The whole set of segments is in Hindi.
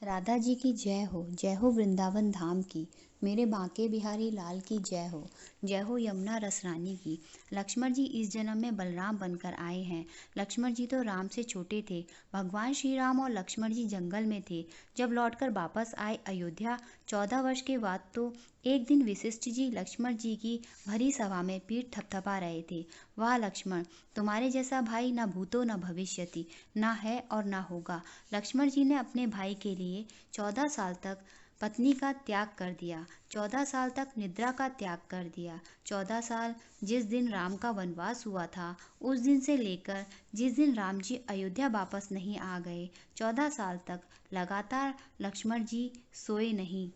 राधा जी की जय हो वृंदावन धाम की। मेरे बांके बिहारी लाल की जय हो यमुना रसरानी की। लक्ष्मण जी इस जन्म में बलराम बनकर आए हैं। लक्ष्मण जी तो राम से छोटे थे। भगवान श्री राम और लक्ष्मण जी जंगल में थे। जब लौटकर वापस आए अयोध्या 14 वर्ष के बाद तो एक दिन वशिष्ठ जी लक्ष्मण जी की भरी सभा में पीठ थपथपा रहे थे। वाह लक्ष्मण, तुम्हारे जैसा भाई न भूतो न भविष्यति, ना है और ना होगा। लक्ष्मण जी ने अपने भाई के लिए 14 साल तक पत्नी का त्याग कर दिया, 14 साल तक निद्रा का त्याग कर दिया। 14 साल जिस दिन राम का वनवास हुआ था, उस दिन से लेकर जिस दिन राम जी अयोध्या वापस नहीं आ गए, 14 साल तक लगातार लक्ष्मण जी सोए नहीं।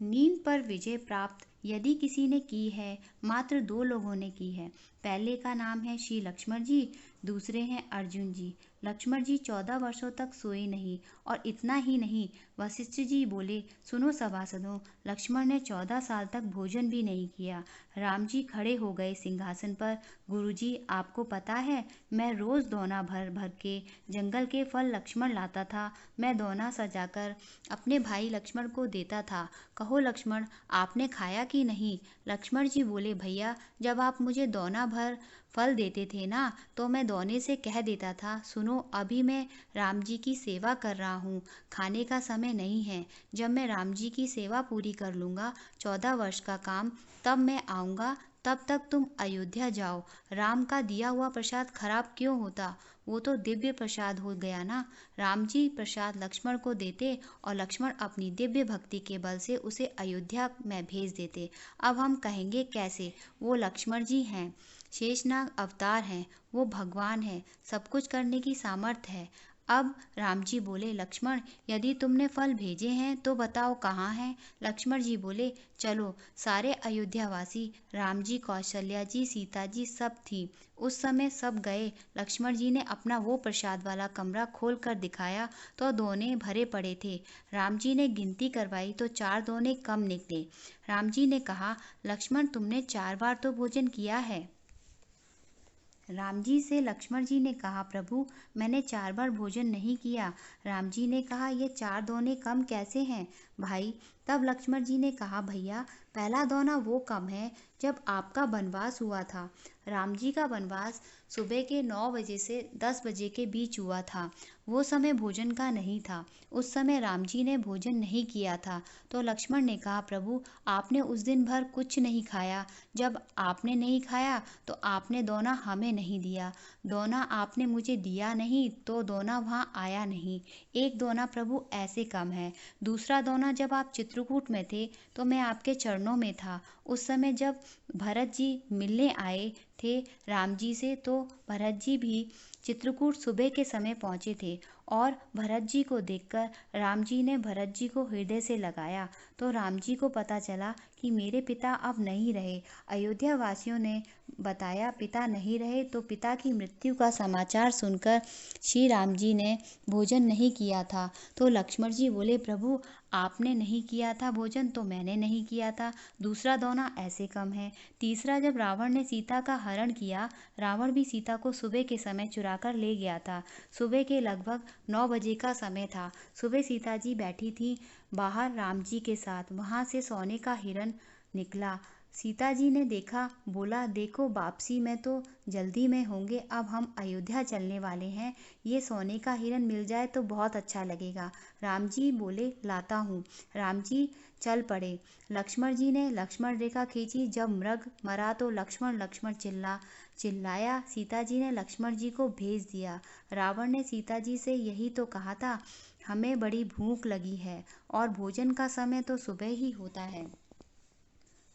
नींद पर विजय प्राप्त यदि किसी ने की है, मात्र 2 लोगों ने की है। पहले का नाम है श्री लक्ष्मण जी, दूसरे हैं अर्जुन जी। लक्ष्मण जी 14 वर्षों तक सोए नहीं, और इतना ही नहीं, वशिष्ठ जी बोले, सुनो सभासदों, लक्ष्मण ने 14 साल तक भोजन भी नहीं किया। राम जी खड़े हो गए सिंहासन पर। गुरुजी, आपको पता है, मैं रोज दोना भर भर के जंगल के फल लक्ष्मण लाता था। मैं दोना सजाकर अपने भाई लक्ष्मण को देता था। कहो लक्ष्मण, आपने खाया कि नहीं? लक्ष्मण जी बोले, भैया, जब आप मुझे दोना भर फल देते थे ना, तो मैं दोने से कह देता था, सुनो, अभी मैं राम जी की सेवा कर रहा हूँ, खाने का समय नहीं है। जब मैं राम जी की सेवा पूरी कर लूँगा, 14 वर्ष का काम, तब मैं आऊँगा। तब तक तुम अयोध्या जाओ। राम का दिया हुआ प्रसाद खराब क्यों होता? वो तो दिव्य प्रसाद हो गया ना। राम जी प्रसाद लक्ष्मण को देते और लक्ष्मण अपनी दिव्य भक्ति के बल से उसे अयोध्या में भेज देते। अब हम कहेंगे कैसे? वो लक्ष्मण जी हैं, शेषनाग अवतार हैं, वो भगवान है, सब कुछ करने की सामर्थ्य है। अब राम जी बोले, लक्ष्मण, यदि तुमने फल भेजे हैं तो बताओ कहाँ हैं? लक्ष्मण जी बोले, चलो। सारे अयोध्यावासी, राम जी, कौशल्या जी, सीता जी, सब थी। उस समय सब गए। लक्ष्मण जी ने अपना वो प्रसाद वाला कमरा खोल कर दिखाया तो दोने भरे पड़े थे। राम जी ने गिनती करवाई तो 4 दोने कम निकले। राम जी ने कहा, लक्ष्मण, तुमने 4 बार तो भोजन किया है। राम जी से लक्ष्मण जी ने कहा, प्रभु, मैंने 4 बार भोजन नहीं किया। राम जी ने कहा, ये 4 दोने कम कैसे हैं भाई? तब लक्ष्मण जी ने कहा, भैया, पहला दोना वो कम है जब आपका वनवास हुआ था। राम जी का वनवास सुबह के 9 बजे से 10 बजे के बीच हुआ था। वो समय भोजन का नहीं था। उस समय राम जी ने भोजन नहीं किया था। तो लक्ष्मण ने कहा, प्रभु, आपने उस दिन भर कुछ नहीं खाया। जब आपने नहीं खाया तो आपने दोना हमें नहीं दिया। दोना आपने मुझे दिया नहीं तो दोना वहाँ आया नहीं। एक दोना प्रभु ऐसे कम है। दूसरा दोना, जब आप चित्रकूट में थे तो मैं आपके चरणों में था। उस समय जब भरत जी मिलने आए थे राम जी से, तो भरत जी भी चित्रकूट सुबह के समय पहुँचे थे, और भरत जी को देखकर राम जी ने भरत जी को हृदय से लगाया। तो राम जी को पता चला कि मेरे पिता अब नहीं रहे। अयोध्या वासियों ने बताया, पिता नहीं रहे। तो पिता की मृत्यु का समाचार सुनकर श्री राम जी ने भोजन नहीं किया था। तो लक्ष्मण जी बोले, प्रभु, आपने नहीं किया था भोजन तो मैंने नहीं किया था। दूसरा दोना ऐसे कम है। तीसरा, जब रावण ने सीता का हरण किया, रावण भी सीता को सुबह के समय चुरा कर ले गया था। सुबह के लगभग 9 बजे का समय था। सुबह सीता जी बैठी थी बाहर राम जी के साथ। वहाँ से सोने का हिरण निकला। सीता जी ने देखा, बोला, देखो, वापसी में तो जल्दी में होंगे, अब हम अयोध्या चलने वाले हैं। ये सोने का हिरण मिल जाए तो बहुत अच्छा लगेगा। राम जी बोले, लाता हूँ। राम जी चल पड़े। लक्ष्मण जी ने लक्ष्मण रेखा खींची। जब मृग मरा तो लक्ष्मण लक्ष्मण चिल्लाया। सीता जी ने लक्ष्मण जी को भेज दिया। रावण ने सीता जी से यही तो कहा था, हमें बड़ी भूख लगी है और भोजन का समय तो सुबह ही होता है।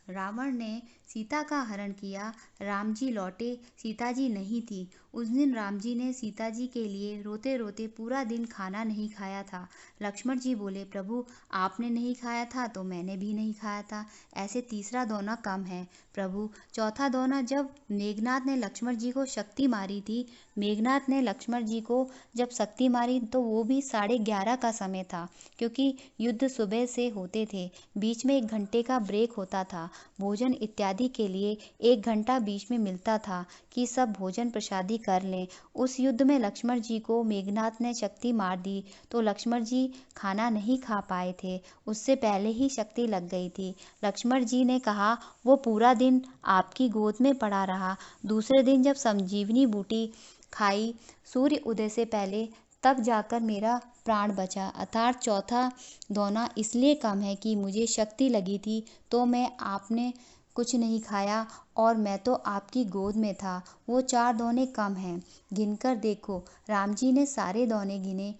रावण ने सीता का हरण किया। राम जी लौटे, सीता जी नहीं थी। उस दिन राम जी ने सीता जी के लिए रोते रोते पूरा दिन खाना नहीं खाया था। लक्ष्मण जी बोले, प्रभु, आपने नहीं खाया था तो मैंने भी नहीं खाया था। ऐसे तीसरा दोना कम है प्रभु। चौथा दोना, जब मेघनाथ ने लक्ष्मण जी को शक्ति मारी थी, मेघनाथ ने लक्ष्मण जी को जब शक्ति मारी तो वो भी 11:30 का समय था, क्योंकि युद्ध सुबह से होते थे। बीच में 1 घंटे का ब्रेक होता था। भोजन इत्यादि के लिए 1 घंटा बीच में मिलता था कि सब भोजन प्रसादी कर लें। उस युद्ध में लक्ष्मण जी को मेघनाथ ने शक्ति मार दी तो लक्ष्मण जी खाना नहीं खा पाए थे, उससे पहले ही शक्ति लग गई थी। लक्ष्मण जी ने कहा, वो पूरा दिन आपकी गोद में पड़ा रहा। दूसरे दिन जब संजीवनी बूटी खाई सूर्य उदय से पहले, तब जाकर मेरा प्राण बचा। अर्थात चौथा दोना इसलिए कम है कि मुझे शक्ति लगी थी तो मैं आपने कुछ नहीं खाया और मैं तो आपकी गोद में था। वो 4 दोने कम हैं, गिनकर देखो। राम जी ने सारे दोने गिने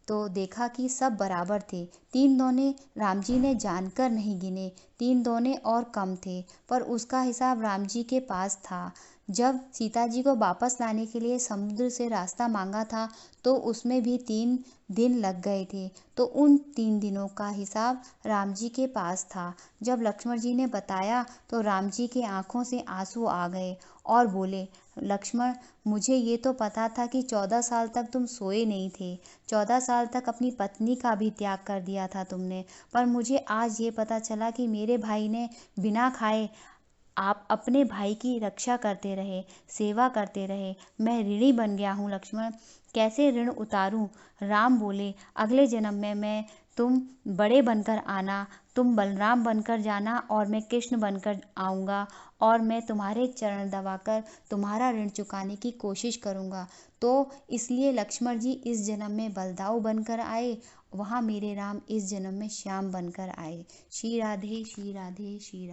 तो देखा कि सब बराबर थे। 3 दोने राम जी ने जानकर नहीं गिने, 3 दोने और कम थे, पर उसका हिसाब राम जी के पास था। जब सीता जी को वापस लाने के लिए समुद्र से रास्ता मांगा था तो उसमें भी 3 दिन लग गए थे, तो उन 3 दिनों का हिसाब राम जी के पास था। जब लक्ष्मण जी ने बताया तो राम जी के आंखों से आंसू आ गए और बोले, लक्ष्मण, मुझे ये तो पता था कि 14 साल तक तुम सोए नहीं थे, 14 साल तक अपनी पत्नी का भी त्याग कर दिया था तुमने, पर मुझे आज ये पता चला कि मेरे भाई ने बिना खाए आप अपने भाई की रक्षा करते रहे, सेवा करते रहे। मैं ऋणी बन गया हूँ लक्ष्मण, कैसे ऋण उतारूं? राम बोले, अगले जन्म में मैं तुम बड़े बनकर आना, तुम बलराम बनकर जाना और मैं कृष्ण बनकर आऊँगा और मैं तुम्हारे चरण दबाकर तुम्हारा ऋण चुकाने की कोशिश करूँगा। तो इसलिए लक्ष्मण जी इस जन्म में बलदाऊ बनकर आए, वहाँ मेरे राम इस जन्म में श्याम बनकर आए। श्री राधे श्री राधे श्री राधे।